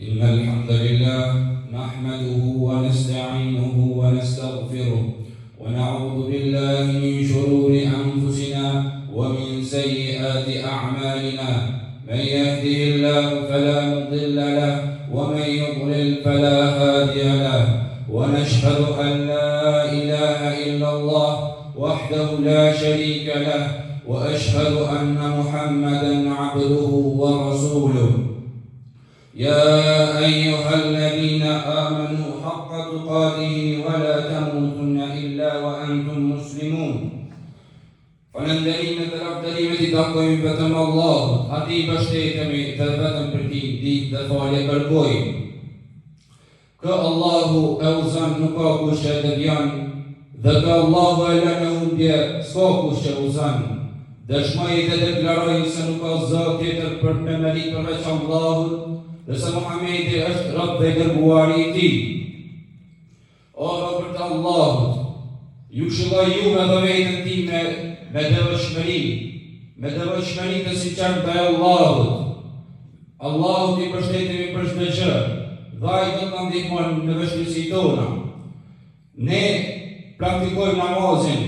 إن الحمد لله نحمده ونستعينه ونستغفره ونعوذ بالله من شرور أنفسنا ومن سيئات أعمالنا من يهده الله فلا مضل له ومن يضلل فلا هادي له ونشهد أن لا إله إلا الله وحده لا شريك له وأشهد أن محمدا عبده ورسوله يا أيها الذين آمنوا حق تقاته ولا تموتن إلا وأنتم مسلمون Falënderimet dhe lavdërimet I takojnë vetëm Allahut, atij mbështetemi dhe vetëm për ti ditë dhe falje kërkojmë. Kë Allahu e uzon nuk ka kush e devjan, dhe kë Allahu e lën e humbje s'ka kush e uzon. Dëshmoj dhe deklaroj se nuk ka zot tjetër për me merit përveç Allahut, dhe se Muhamedi është rob dhe dërguari I tij. O robër të Allahut, ju këshilloj juve dhe vetën time me devotshmëri të sinqertë ndaj Allahut. Allahut I mbështetemi për çdo gjë, dhe Ai do të na ndihmon në vështirësitë tona. Ne praktikojmë namazin,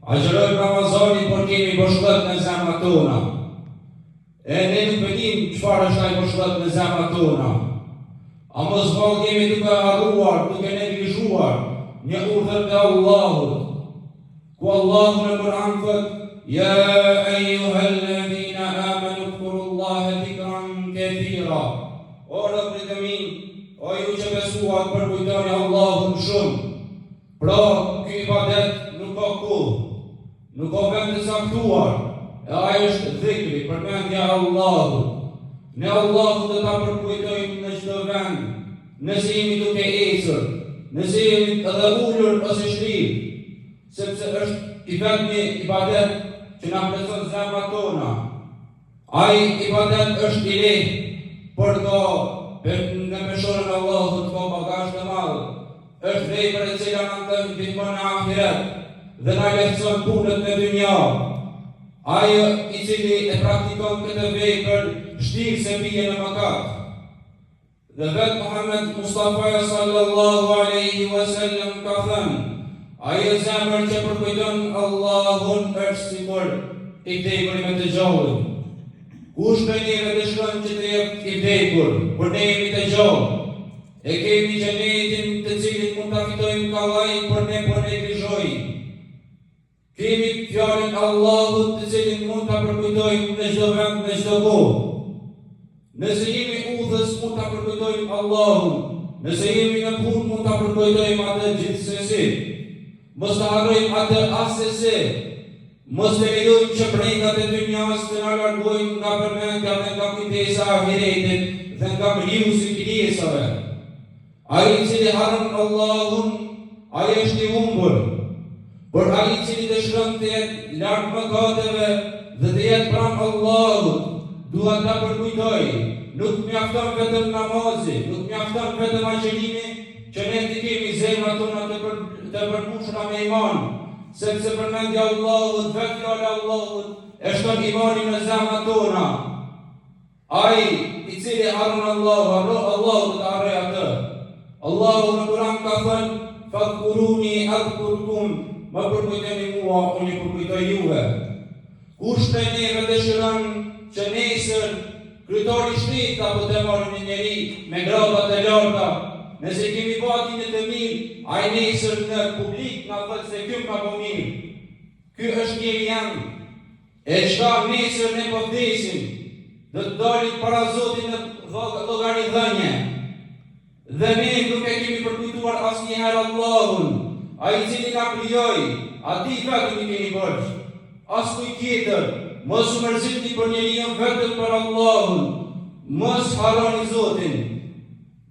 agjerojmë Ramazanin, por kemi boshllëk në zemrat tona. E ne nuk vedim çfarë është ai boshllëk në zemrat tona. A mos vallëkemi duke harruar, duke neglizhuar një urdhër të Allahut. Ku Allahu në Kur'an thot: "Ya ayyuhalladhina amanu dhkurullaha dhikran kathira." O robërit e mi, o ju që besuat, përkujtoni Allahun shumë. Pra, ky ibadet nuk ka kohë, nuk ka vend të saktuar, e ai është dhikri, përmendja e Allahut. Ne Allahut do ta përkujtojmë në çdo vend, nëse jemi duke ecur, nëse jemi edhe ulur ose shtirë, sepse është I vetmi ibadet që na plotson zemrat tona. Ai ibadet është I lehtë, por në meshorën e Allahut ka bagazh të madh. Është vepër e cila na ndihmon në ahiret dhe na lehtëson punët në dynja. Ai I cili e praktikon këtë vepër vështirë se bie në mëkat. Dhe vetë Muhammed Mustafa sallallahu alaihi wasallam ka thënë: ajo zemër që përkujton Allahun është sikur I vdekur me të gjallë. Kush prej neve dëshiron që të jetë I vdekur, por ne jemi të gjallë. E kemi xhenetin të cilin mund ta fitojmë kallaj, por ne po neglizhojmë. Kemi fjalën Allahut të cilin mund ta përkujtojmë në çdo vend, në çdo kohë. Nëse jemi udhës, mund ta përkujtojmë Allahun. Nëse jemi në punë, mund ta përkujtojmë atë gjithsesi. Mos të harrojmë atë asese, mos të lejojmë që brendat e dynjas të na largojnë nga përmendja dhe nga kujdesa e ahiretit dhe nga mliusi I krijesave. Ai I cili harron Allahun, ai është I humbur, por ai I cili dëshiron të jetë larg mëkateve dhe të jetë pranë Allahut, duhet ta përkujtoj. Nuk mjafton vetëm namazi, nuk mjafton vetëm agjerimi, që ne të kemi zemrat tona të përmbushura me iman, sepse përmendja Allahut, vetë fjala Allahut, e shton imanin në zemrat tona. Ai I cili harron Allahu do të harrojë atë. Allahu në Kur'an ka thënë: "Fadhkuruni adhkurkum", më përkujtoni mua, unë I përkujtoj juve. Kush prej neve dëshiron që nesër kryetari I shtetit apo të marrë një njeri me gradat e larta, nëse kemi batin e të mirë, ai nesër në publik na thotë se ky ka po mirë. Ky është njeri jam. E çka nesër ne po vdesim, do të dalit para Zotit në llogaridhënie. Dhe ne nuk e kemi përkujtuar asnjëherë Allahun, ai I cili na krijoi, atij vetëm I kemi borxh. Askuj tjetër, mos u mërzitni për njeriu, vetëm për Allahun. Mos harroni Zotin.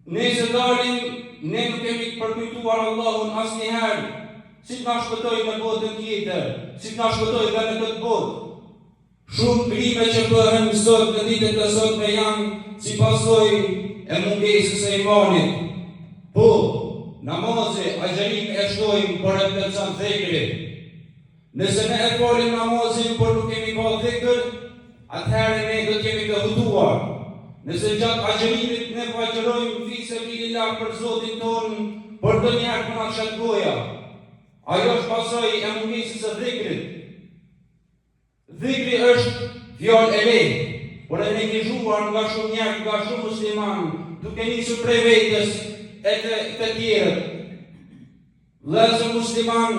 Nëse dalim, ne nuk kemi përkujtuar Allahun asnjëherë, si na shpëtoi në botën tjetër, si na shpëtoi edhe në këtë botë. Shumë krime që bëhen sot në ditët e sotme janë si pasojë e mungesës së imanit. Po, namazi, agjerim e shtojmë, por e plotson dhikri. Nëse ne e falim namazin, por nuk kemi pa dhikr, atëherë ne do të jemi të hutuar. Nëse gjatë agjerimit ne po agjerojmë fi sebilillah për Zotin ton, por ndonjëherë po na çet goja. Ajo është pasojë e mungesës së dhikrit. Dhikri është fjalë e lehtë, por e neglizhuar nga shumë njerëz, nga shumë musliman, duke nisur prej vetes e të tjerët. Vëllezër musliman,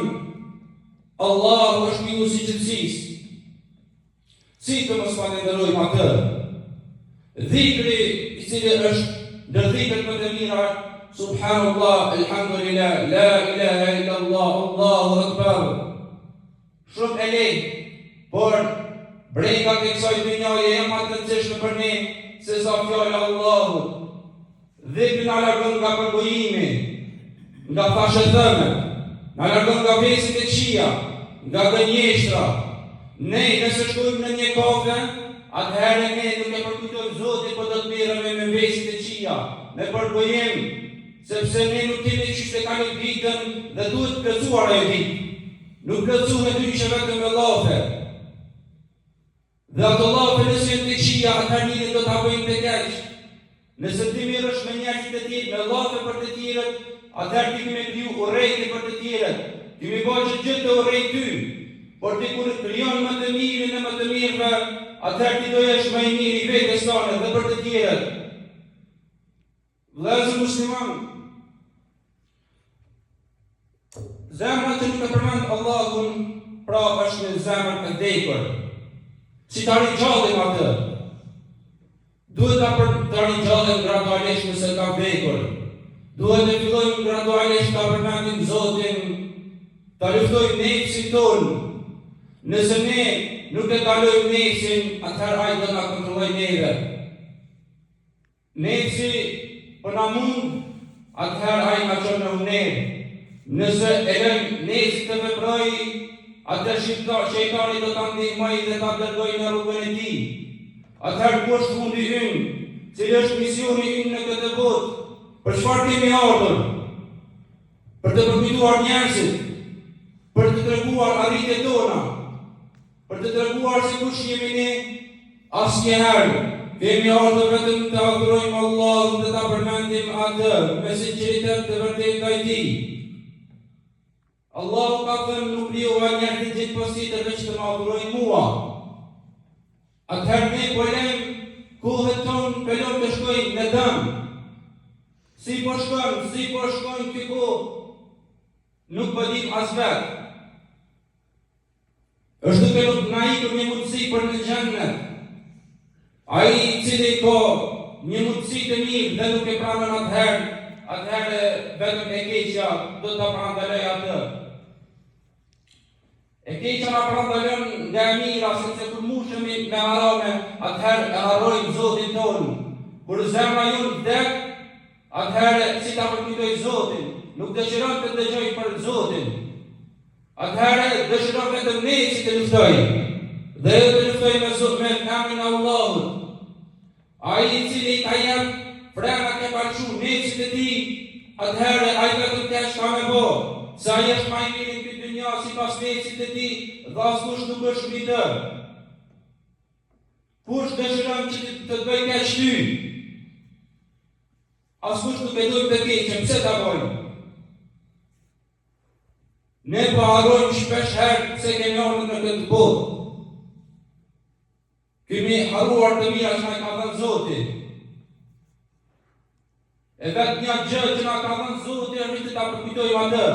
Allahu është krijuesi i gjithësisë. Si të mos falenderojmë atë? Dhikri i cili është ndër dhikrat më të mira, subhanallah, alhamdulillah, la ilaha illallah, Allahu akbar. Shumë e lehtë, por brekat e kësaj dynjaje janë më të rëndësishme për ne se sa fjala e Allahut. Dhikri na largon nga përgojimi, nga fashëdhëmet, na largon nga vesit e këqija, nga gënjeshtra. Ne nëse shkojmë në një kafe, atëherë ne nuk e përkujtojmë Zotin, po do të merremi me vesit e këqija, me përgojim, sepse ne nuk kemi çështë të kaloj ditën dhe duhet të plotësuar ajo ditë. Nuk plotësohet dyshë vetëm me llafe. Dhe ato llafe nëse janë të këqija, atëherë do ta bëjmë të keq. Nëse ti merresh me njerëz të tjerë, me llafe për të tjerët, atëherë ti më kriju urrejtje për të tjerët. Ti më bëj gjithë të urrejt ty. Por ti kur krijon më të mirën e më të mirëve, atëherë ti do jesh më i miri vetes tonë dhe për të tjerët. Vëllezër musliman, zemra që nuk e përmend Allahun, pra është një zemër e vdekur. Si ta ringjallim atë? Duhet ta ringjallim gradualisht nëse ka vdekur. Duhet të fillojmë gradualisht ta përmendim Zotin, ta luftojmë nefsin tonë. Nëse ne nuk e kalojmë nefsin, atëherë ai do na kontrollojë neve. Nefsi po na mund, atëherë ai na çon në unë. Nëse e lëm nefsin të veprojë, atëherë shejtani do ta ndihmojë dhe ta dërgojë në rrugën e tij. Atëherë ku është fundi ynë? Cili është misioni ynë në këtë botë? Për çfarë kemi ardhur? Për të përfituar njerëzit, për të treguar arritjet tona, për të treguar se kush jemi ne. Asnjëherë kemi ardhur vetëm të adhurojmë Allahun dhe ta përmendim atë me sinqeritet të vërtetë ndaj tij. Allahu ka thënë nuk lejohet njerëzit gjithë positë veç të më adhurojnë mua. Atëherë ne po lëm kohët tonë pelon të shkojnë në dëm. Si po shkojnë këko, nuk po dim as vetë. Është duke nuk na ikur një mundësi për në xhennet. Ai i cili ka një mundësi të mirë dhe nuk e pranon atëherë vetëm e keqja do ta prandaloj atë. E keqja na prandalon nga e mira, sepse kur mushemi me harame, atëherë e harrojmë Zotin tonë. Kur zemra jonë vdek, atëherë si ta përkujtoj Zotin, nuk dëshiron të dëgjoj për Zotin. Atëherë dëshiron vetëm ne si të luftoj. Dhe jo të luftoj me emrin e Allahut. Ai i cili ka jep frena ke parçu nefsit e tij, atëherë ai vetëm keq ka me bo. Se ai është më i miri në këtë dynja sipas nefsit e tij, dhe askush nuk është mbi të. Kush dëshiron që të bëj keq ty? Askush nuk e dojmë të keqen, pse ta bojmë? Ne po harrojmë shpesh herë se kemi ardhur në këtë botë. Kemi harruar të mira që na ka dhënë Zoti. E vetë një gjë që na ka dhënë Zoti është të ta përkujtojmë atë.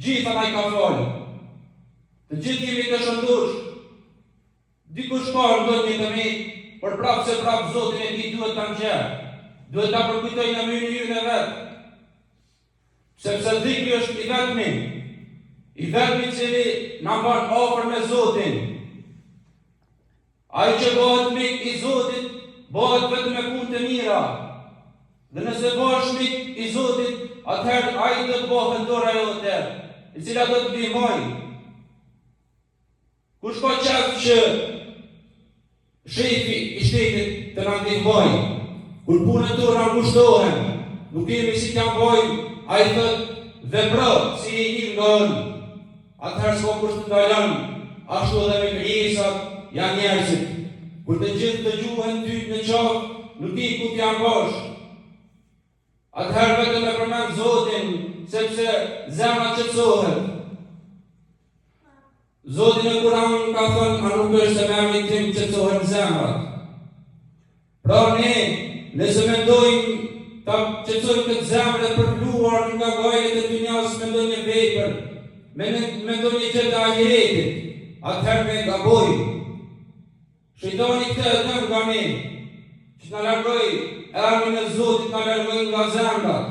Gjitha na i ka falë. Të gjithë jemi të shëndosh. Dikush ka ndonjë të mi, por prapë se prapë Zotin e tij duhet ta nxjerr. Duhet ta përkujtoj në mënyrën e vet. Sepse dhikri është i vetmi cili na mban afër me Zotin. Ai që bëhet mik i Zotit, bëhet vetëm me punë të mira. Dhe nëse bëhesh mik i Zotit, atëherë ai do të bëhet dora jote, e cila do të ndihmojë. Kush ka qef që shefi i shtetit të na ndihmojë? Kur punët tona ngushtohen, nuk kemi si t'ja bojmë, ai thot vepro si i një ngon. Atëherë s'ka kush të ndalon, ashtu edhe me krijesat janë njerëzit. kur të gjithë dëgjuhen ty në qafë, nuk i ku t'ja bosh. Atëherë vetëm e përmend Zotin, sepse zemra qetësohet. Zoti në Kur'an ka thënë, a nuk është se me emrin tim qetësohen zemrat. Pra ne, nëse mendojmë ta qetësojmë këtë zemrë dhe përpluar nga gajlet e dynjas me ndonjë vepër, me ndonjë gjë të ahiretit, atëherë me gabojmë. Shejtani këtë e dëm nga ne, që na largoj emrin e Zotit, na largoj nga zemrat.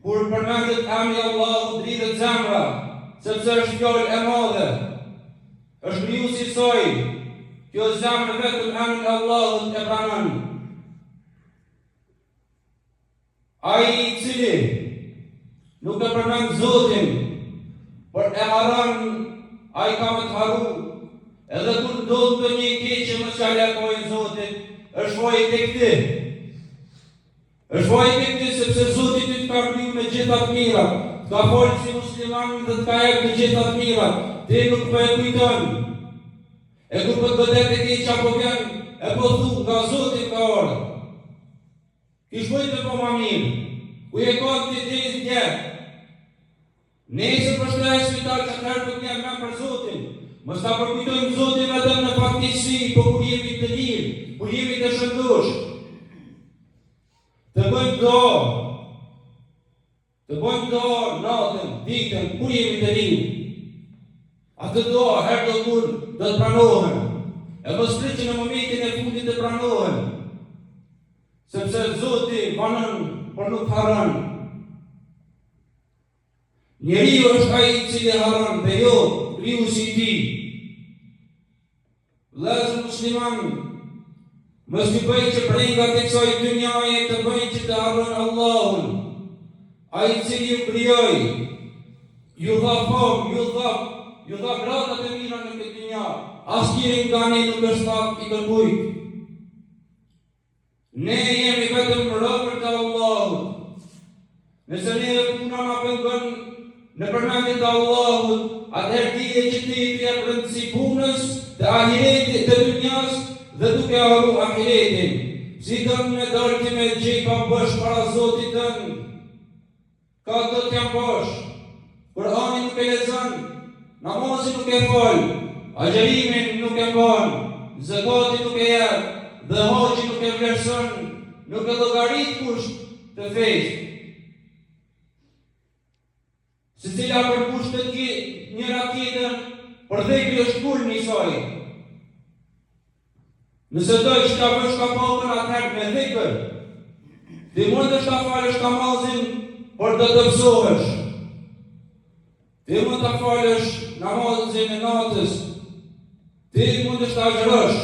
Kur përmendet emri Allahu, dridhet zemra, sepse është fjalë e madhe, është krijuesi i saj. Kjo zemër vetëm emrin e Allahut e pranon. Ai i cili nuk e përmend Zotin, por e haron, ai ka më të haru. Edhe kur ndodh ndonjë keqje mos ja largoj Zotin, është vaj tek ti. Është vaj tek ti sepse Zoti ty të ka kriju me gjitha të mira, të ka folë si musliman dhe të ka jep të gjitha të mira. Ti nuk po e kujton. E kur po të godet e keq apo vjen, e po thu nga Zoti ka ardhur. Kish bëj të po ma mirë. Ku e ka ti deri dje. Nëse për shkak të spital që atëherë do të jam me për Zotin. Mos ta përkujtojmë Zotin vetëm në fatkeqësi, po kur jemi të lirë, kur jemi të shëndosh. Të bëjmë do natën, ditën, kur jemi të lirë. Atë do, herë do kur, do të pranohen. E mos prit që në momentin e fundit të pranohen. Sepse Zoti banon, por nuk haron. Njeriu është ai i cili haron, dhe jo krijuesi i tij. Vëllezër musliman, mos i bëj që brengat e kësaj dynjaje të bëjnë që të harron Allahun. Ai i cili ju krijoi, ju dha fam, ju dha gradat e mira në këtë dynja. Asnjëri nga ne nuk është pak i kërkujt. Ne jemi vetëm robër të Allahut. Nëse ne e puna na pengon në përmendjen e Allahut, atëherë dije që ti i jep rëndësi punës, të ahiretit, të dynjas, dhe duke harru ahiretin. Si dënë me dalë ti me gjepa bësh para Zotit tënë, ka do t'jam bësh. Kur'ani nuk e lexon, namazin nuk e fal, agjerimin nuk e bën, zakatin nuk e jep, dhe haxhin nuk e vlerëson, nuk e llogarit kusht të fesë. Secila për kushtet njëra tjetër, për dhejkri është kulmi i saj. Nëse dojsh ta bësh kapakën, atëherë me dhejkër. Ti mund është ta falësh namazin, por do të psohesh. Ti mund ta falësh namazin e natës. Ti mund është ta agjërosh,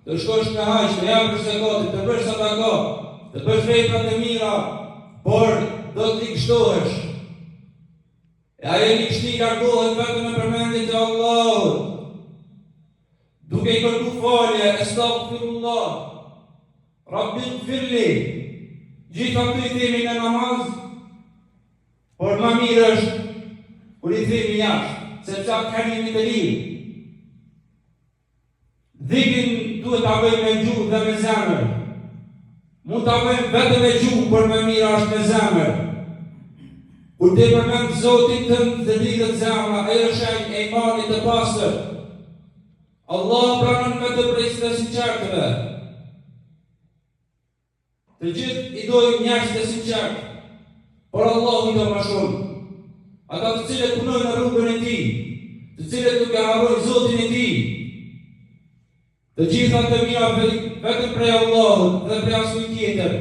të shkosh në haqë, të japësh zakatin, të bësh sadaka, të bësh veprat e mira, por do të likështohesh. E ajo likështi largohet vetëm me përmendjen e Allahut. Duke i kërku falje, astaghfirullah, Rabbighfirli. Gjitha këto i themi në namaz, por më mirë është kur i themi jashtë, sepse atë jemi të lirë. Dhikrin duhet ta bëjmë me gjuhë dhe me zemër. Mund ta bëjmë vetëm me gjuhë, por më mirë është me zemër. Kur të përmend Zotin tënd dhe lidhet zemra, ajo është shenjë e imanit të pastër. Allah pranon vetëm prej të sinqertëve. Të gjithë i dojmë njerëz të sinqertë, por Allahu i do më shumë. Ata të cilët punojnë në rrugën e tij, të cilët nuk e harrojnë Zotin e tij. Të gjitha të mira vetëm prej Allahut dhe prej asnjë tjetër.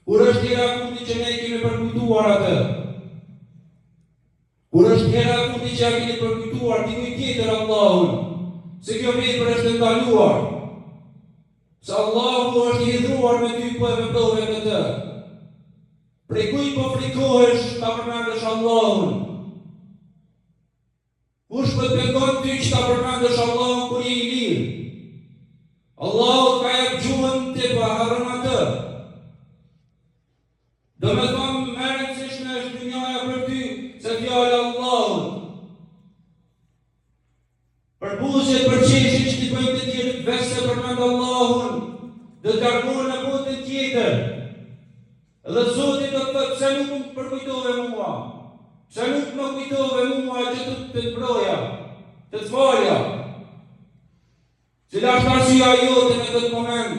Kur është hera fundi që ne kemi përkujtuar atë? Kur është hera fundi që ja kemi përkujtuar dikujt tjetër Allahun? Se kjo vepër është ndaluar. Se Allahu është i hidhur me ty po e veprove këtë. Prej kujt po frikohesh ta përmendesh Allahun? Kush po të pengon ty që ta përmendesh Allahun kur je i lirë? Allahu ka jep gjuhën te pa harron atë. Do me thonë më rëndësishme është dynjaja për ty se fjala e Allahut. Për buzët, për se përmend Allahun, do të largohen në botën tjetër. Dhe Zoti do të thotë, pse nuk më përkujtove mua? Pse nuk më kujtove mua që të mbrojja, të të falja? Cila është arsyeja jote në këtë moment?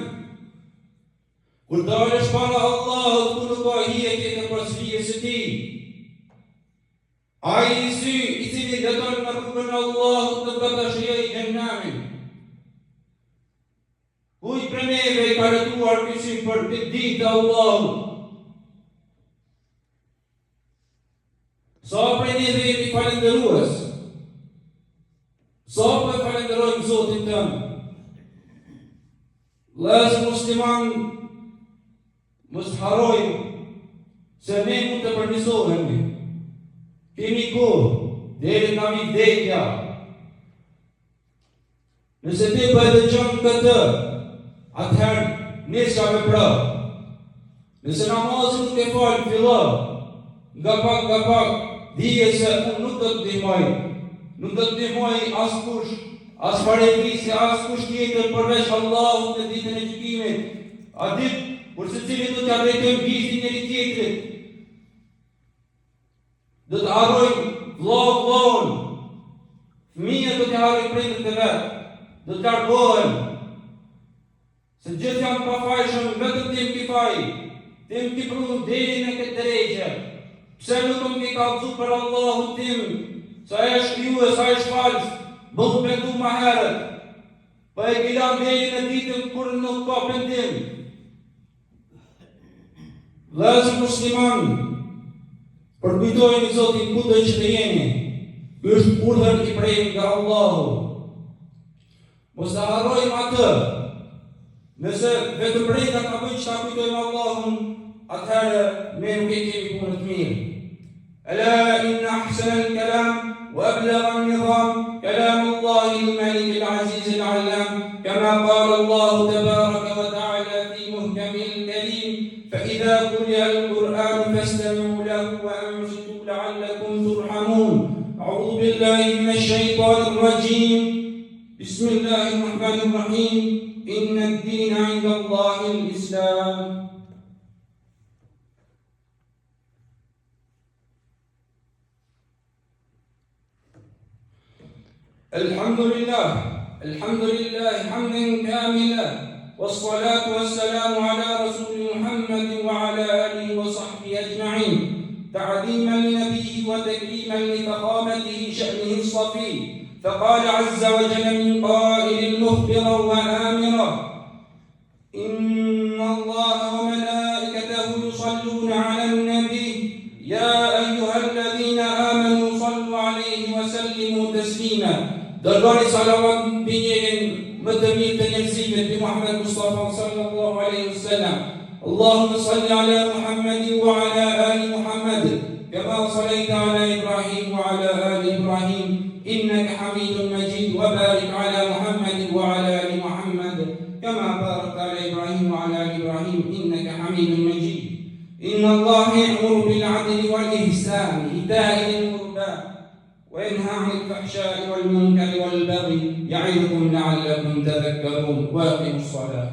Kur dalësh para Allahut, ku nuk ka hije tjetër për sfijes së tij. Ai i cili jeton në rrugën e Allahut do të shijojë xhenamin. Kujt për neve i ka rëtuar kyçim për ditë të Allahut? Sa për neve jemi falendërues? Sa për falenderojmë Zotin tënë? Vëllezër musliman, mos harrojmë se ne mund të përmirësohemi. Kemi kohë deri nga vdekja. Nëse ti po e dëgjon këtë, atëherë nisja vepro. Nëse namazin nuk e fal fillo, nga pak, dije se unë nuk do të ndihmoj. Nuk do të ndihmoj askush, as paregrisi, askush tjetër përveç Allahut në ditën e gjykimit. A ditë kur secili do t'ia drejtojmë vizin njëri tjetrit. Do të harrojmë vllahun. Fëmijët do të harrojnë prindërit e vet. Do të largohen. Se gjithë janë pafajshëm, vetëm ti më faj. Ti më pru deri në këtë drejtë. Pse nuk më ke kallëzu për Allahun tim? Sa e shkryues, sa e shfalës, më të pendu ma herët. Pa e kilan deri në ditën kur nuk ka pendim. Vëllezër musliman, përkujtojeni Zotin kudo që të jeni. Ky është urdhër i prej nga Allahu. Mos ta harrojmë atë. Nëse vetëm brenda ka bëjë që ta kujtojmë Allahun, atëherë ne nuk e kemi punë të mirë. Ala inna ahsana al-kalam wa ablagha an-nizam kalam Allah al-Malik al-Aziz al-Allam kama qala Allah tabaraka wa ta'ala fi muhkam al-kalim fa idha quri'a al-Qur'an fastami'u lahu wa ansitu la'allakum turhamun. A'udhu billahi minash shaitanir rajim. Bismillahir rahmanir rahim. Inna ad-dina 'inda Allahi al-Islam. الحمد لله حمدا كاملا والصلاة والسلام على رسول محمد وعلى آله وصحبه أجمعين تعظيما لنبيه وتكريما لفخامته شأنه الصفي فقال عز وجل من قائل مخبرا وآمرا إن الله وملائكته يصلون على النبي يا أيها الذين آمنوا صلوا عليه وسلموا تسليما. Dërgoni salavat mbi njerin më të mirë të njerëzimit bi Muhammed Mustafa sallallahu alaihi wasallam. Allahumma salli ala Muhammadin wa ala ali Muhammad kama sallaita ala Ibrahim wa ala ali Ibrahim innaka Hamidun Majid wa barik ala Muhammadin wa ala ali Muhammad kama barakta ala Ibrahim wa ala ali Ibrahim innaka Hamidun Majid. Inna Allah ya'muru bil 'adli wal ihsan ita'i dhil qurba وينهى عن الفحشاء والمنكر والبغي يعظكم لعلكم تذكرون واقيموا الصلاة